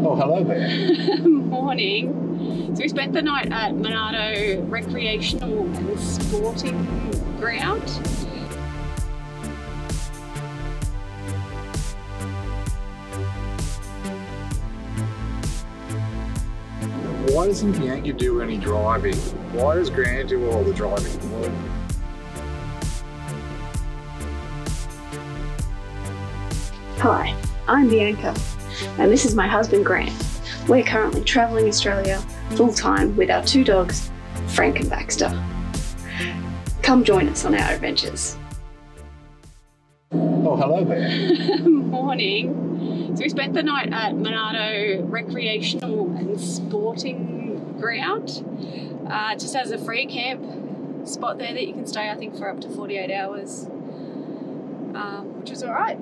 Oh, hello there. Morning. So we spent the night at Monarto Recreational and Sporting Ground. Why doesn't Bianca do any driving? Why does Gran do all the driving? Hi, I'm Bianca, and this is my husband Grant. We're currently travelling Australia full-time with our two dogs, Frank and Baxter. Come join us on our adventures. Oh, hello there. Morning. So we spent the night at Monarto Recreational and Sporting Ground. Just has a free camp spot there that you can stay, I think, for up to 48 hours, which was all right.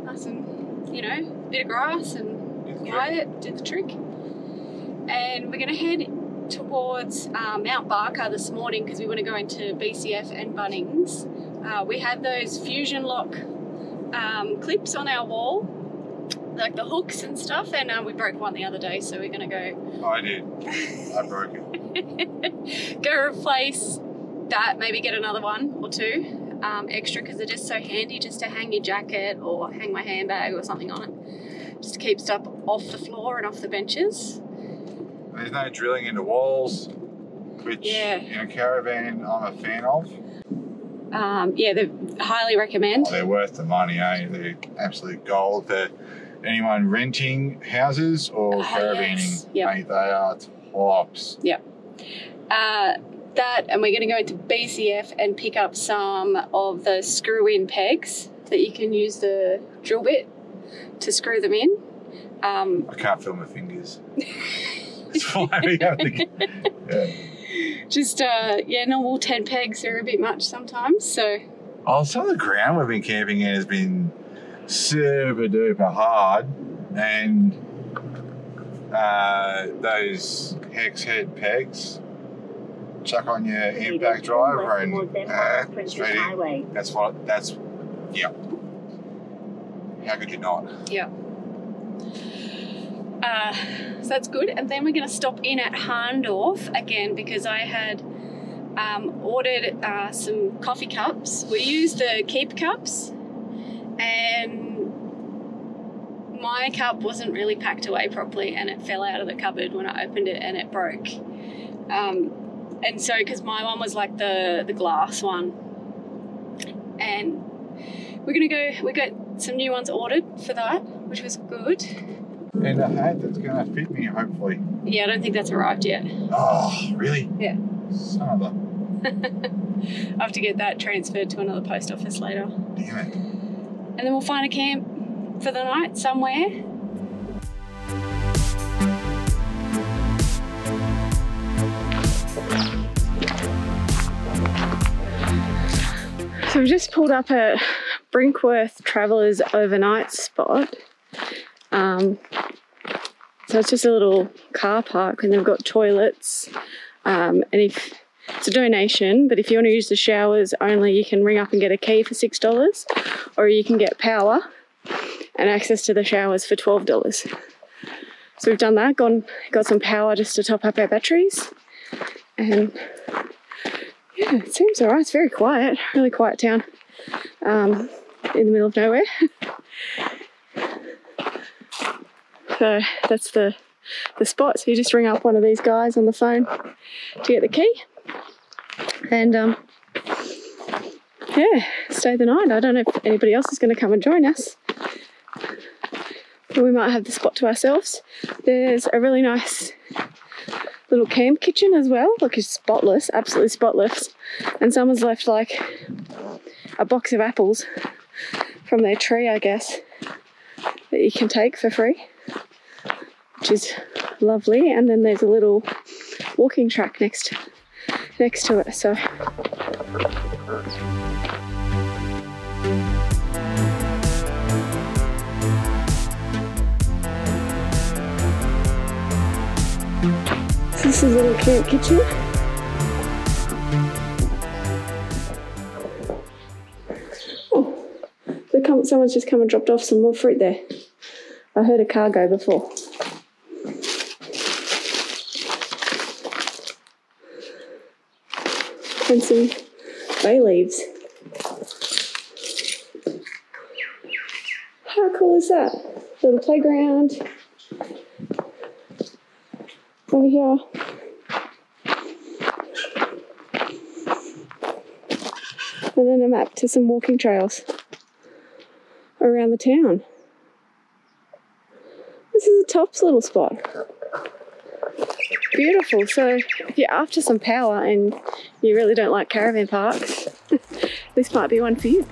Nice and, you know, bit of grass and quiet, did the trick. And we're going to head towards Mount Barker this morning because we want to go into BCF and Bunnings. We had those fusion lock clips on our wall, like the hooks and stuff, and we broke one the other day, so we're going to go... Oh, I did. I broke it. Go replace that, maybe get another one or two extra, because they're just so handy just to hang your jacket or hang my handbag or something on it, just to keep stuff off the floor and off the benches. There's no drilling into walls, which in a caravan I'm a fan of. Yeah, they highly recommend. Oh, they're worth the money, eh? They're absolute gold for anyone renting houses or caravanning. Yes. Yep. Mate, they are tops. Yep. That, and we're going to go into BCF and pick up some of the screw-in pegs that you can use the drill bit to screw them in. I can't feel my fingers. It's why we have to get, Just, normal 10 pegs are a bit much sometimes, so... Oh, some of the ground we've been camping in has been super duper hard, and those hex head pegs, chuck on your impact driver and straight in. Yep. How could you not? Yeah. So that's good. And then we're going to stop in at Harndorf again because I had ordered some coffee cups. We used the Keep cups, and my cup wasn't really packed away properly and it fell out of the cupboard when I opened it and it broke. And so, because my one was like the glass one, and we got some new ones ordered for that, which was good. And a hat that's going to fit me, hopefully. Yeah, I don't think that's arrived yet. Oh, really? Yeah. Son of a... I have to get that transferred to another post office later. Damn it. And then we'll find a camp for the night somewhere. So we've just pulled up at Brinkworth Travellers overnight spot. So it's just a little car park, and they've got toilets, and if it's a donation, but if you want to use the showers only, you can ring up and get a key for $6, or you can get power and access to the showers for $12. So we've done that, got some power just to top up our batteries, and yeah, it seems alright. It's very quiet, really quiet town, in the middle of nowhere. So that's the spot. So you just ring up one of these guys on the phone to get the key, and yeah, stay the night. I don't know if anybody else is going to come and join us, but we might have the spot to ourselves. There's a really nice little camp kitchen as well. Look, it's spotless, absolutely spotless. And someone's left like a box of apples from their tree, I guess, that you can take for free, which is lovely. And then there's a little walking track next to it. So this is a little camp kitchen. Oh, someone's just come and dropped off some more fruit there. I heard a car go before. and some bay leaves. How cool is that? Little playground over here. And then a map to some walking trails around the town. This is a tops little spot. Beautiful. So if you're after some power and you really don't like caravan parks, this might be one for you.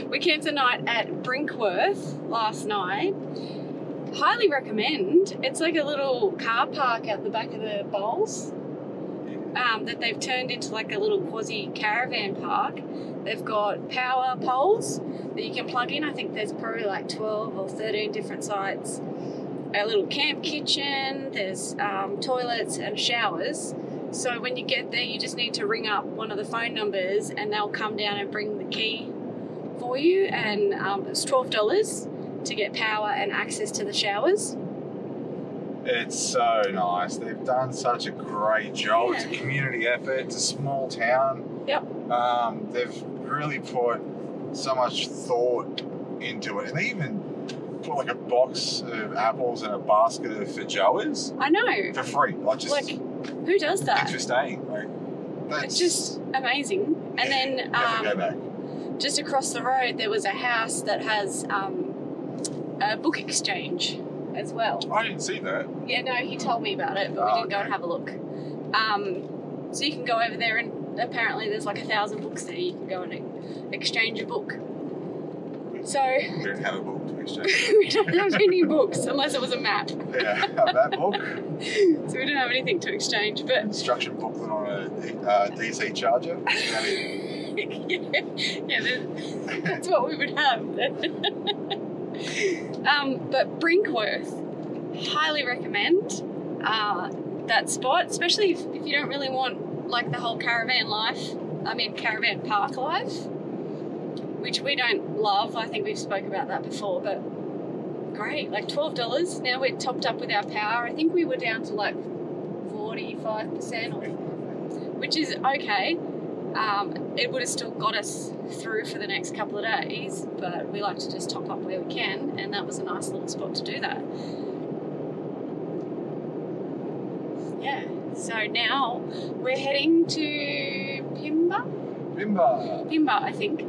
We camped a night at Brinkworth last night. Highly recommend. It's like a little car park at the back of the bowls that they've turned into like a little quasi caravan park. They've got power poles that you can plug in. I think there's probably like 12 or 13 different sites. A little camp kitchen, there's toilets and showers. So when you get there, you just need to ring up one of the phone numbers and they'll come down and bring the key for you. And it's $12 to get power and access to the showers. It's so nice. They've done such a great job. It's a community effort. It's a small town. Yep. They've really put so much thought into it. And they even put like a box of apples and a basket of feijoas. I know. For free. Who does that? Thanks for staying. It's just amazing. And then never go back. Just across the road there was a house that has a book exchange as well. I didn't see that. Yeah, no, he told me about it, but we didn't go and have a look. So you can go over there and apparently there's like 1,000 books there. You can go and exchange a book. So we don't have a book to exchange. We don't have any books unless it was a map. Yeah, a map book. So we don't have anything to exchange, but instruction booklet on a DC charger. yeah, that's what we would have. But Brinkworth, highly recommend that spot, especially if you don't really want like the whole caravan park life, which we don't love. I think we've spoke about that before, but great, like $12. Now we're topped up with our power. I think we were down to like 45%, which is okay. It would have still got us through for the next couple of days, but we like to just top up where we can, and that was a nice little spot to do that. Yeah, so now we're heading to Pimba, I think.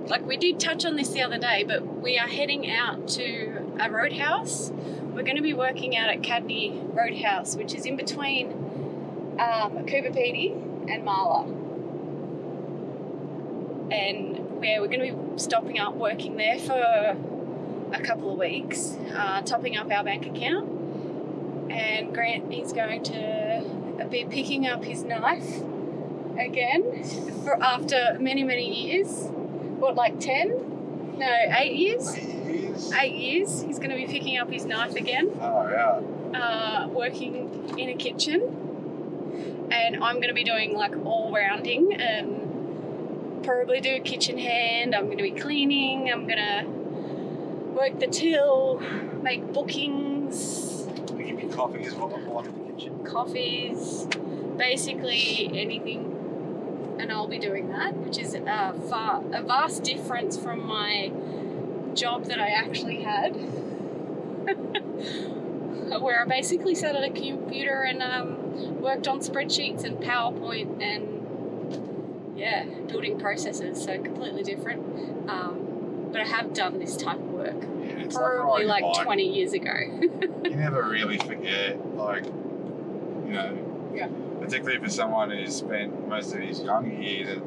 Like, we did touch on this the other day, but we are heading out to a roadhouse. We're going to be working out at Cadney Roadhouse, which is in between Cooper Pedy and Marla. And we're going to be stopping up working there for a couple of weeks, topping up our bank account. And Grant is going to be picking up his knife again for after many, many years. What, like 10? No, 8 years? 8 years. He's going to be picking up his knife again. Oh, yeah. Working in a kitchen. And I'm going to be doing like all rounding and probably do a kitchen hand. I'm going to be cleaning. I'm going to work the till, make bookings. We give you coffee as well in the kitchen. Coffees, basically anything. And I'll be doing that, which is a vast difference from my job that I actually had, where I basically sat at a computer and worked on spreadsheets and PowerPoint and building processes. So completely different. But I have done this type of work probably like 20 years ago. You never really forget, like, Yeah. particularly for someone who's spent most of his young years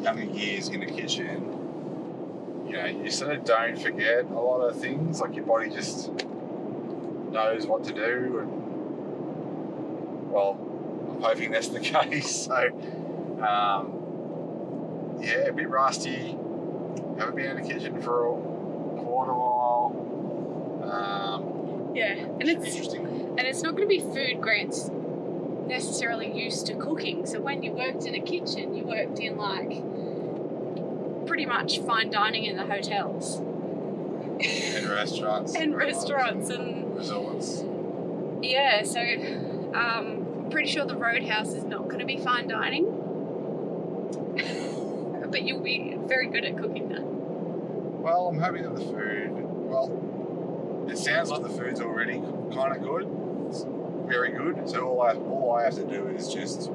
younger years in the kitchen, you know, you sort of don't forget a lot of things. Like your body just knows what to do, and well, I'm hoping that's the case. So, yeah, a bit rusty. Haven't been in the kitchen for quite a while. Yeah, and it's interesting. And it's not going to be food Grant's necessarily used to cooking. So when you worked in a kitchen, you worked in like pretty much fine dining in the hotels. And restaurants. And restaurants and resorts. Yeah, so I'm pretty sure the Roadhouse is not going to be fine dining. But you'll be very good at cooking that. Well, I'm hoping that the food, well, it sounds like the food's already kind of good. It's very good. So all I have to do is just,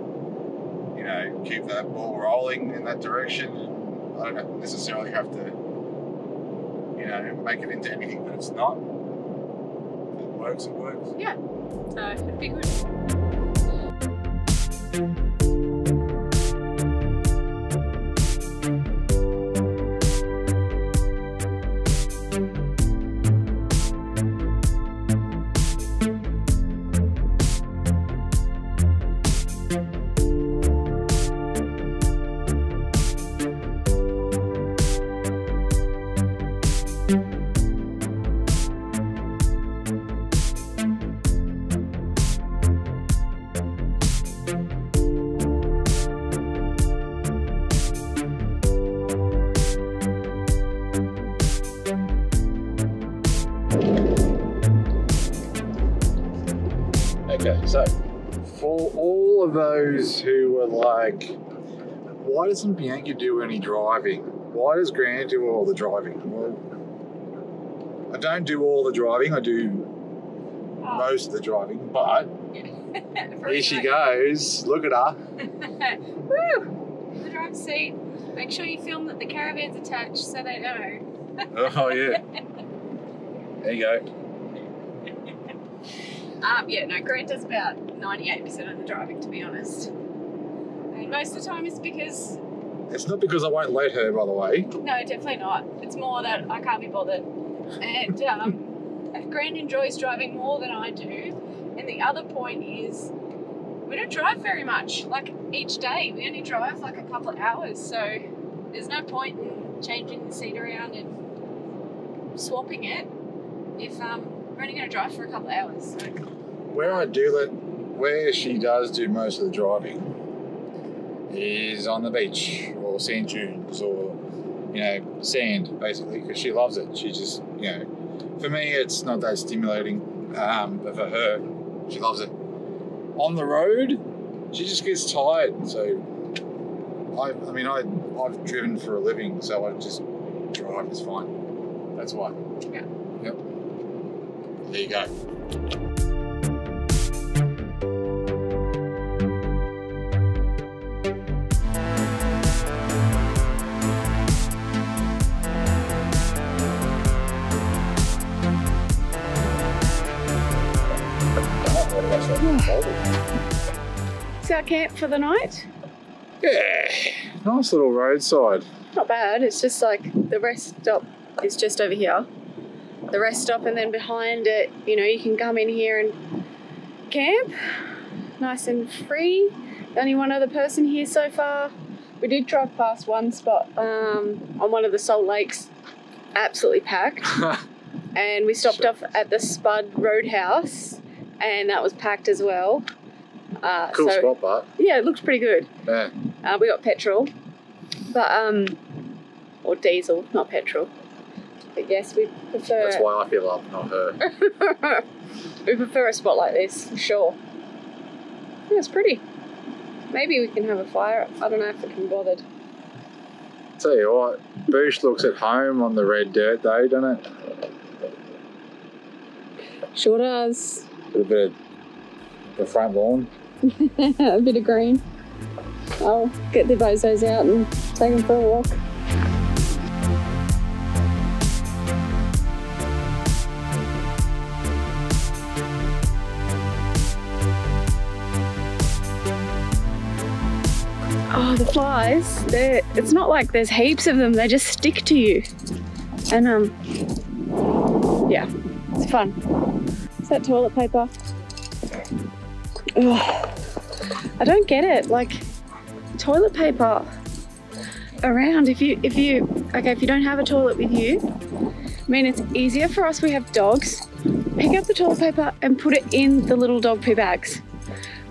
you know, keep that ball rolling in that direction. I don't necessarily have to, you know, make it into anything that it's not. If it works, it works. Yeah, so it'd be good. Okay, so for all of those who were like, why doesn't Bianca do any driving? Why does Grant do all the driving? Well, I don't do all the driving, I do most of the driving, but here she goes. Look at her. Woo! The driver's seat. Make sure you film that the Caravan's attached so they know. Oh, yeah. There you go. Yeah, no, Grant does about 98% of the driving, to be honest. And most of the time it's because... It's not because I won't let her, by the way. No, definitely not. It's more that I can't be bothered. And Grant enjoys driving more than I do. And the other point is we don't drive very much. Like, each day we only drive like a couple of hours. So there's no point in changing the seat around and swapping it if we're only going to drive for a couple of hours. So. Where she does do most of the driving is on the beach or sand dunes or, you know, sand, basically, because she loves it. She just, you know, for me it's not that stimulating, but for her, she loves it. On the road, she just gets tired. So, I've driven for a living, so I just drive, it's fine. That's why. Yeah. Yep. There you go. Is our camp for the night? Yeah, nice little roadside. Not bad. It's just like the rest stop is just over here. The rest stop, and then behind it, you know, you can come in here and camp. Nice and free. Only one other person here so far. We did drive past one spot on one of the Salt Lakes, absolutely packed. And we stopped off at the Spud Roadhouse, and that was packed as well. Cool spot, but yeah, it looks pretty good. Yeah. We got petrol, but or diesel, not petrol. But yes, we prefer. That's why I feel up, not her. We prefer a spot like this, for sure. Yeah, it's pretty. Maybe we can have a fire. I don't know if I can be bothered. Tell you what, Bush looks at home on the red dirt though, doesn't it? Sure does. A bit of the front lawn. A bit of green. I'll get the bozos out and take them for a walk. Oh, the flies, it's not like there's heaps of them, they just stick to you. And yeah, it's fun. Is that toilet paper? Ugh. I don't get it, like toilet paper around if you don't have a toilet with you. I mean, it's easier for us, we have dogs. Pick up the toilet paper and put it in the little dog poo bags.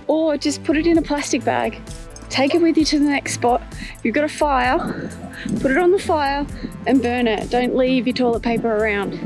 Or just put it in a plastic bag. Take it with you to the next spot. If you've got a fire, put it on the fire and burn it. Don't leave your toilet paper around.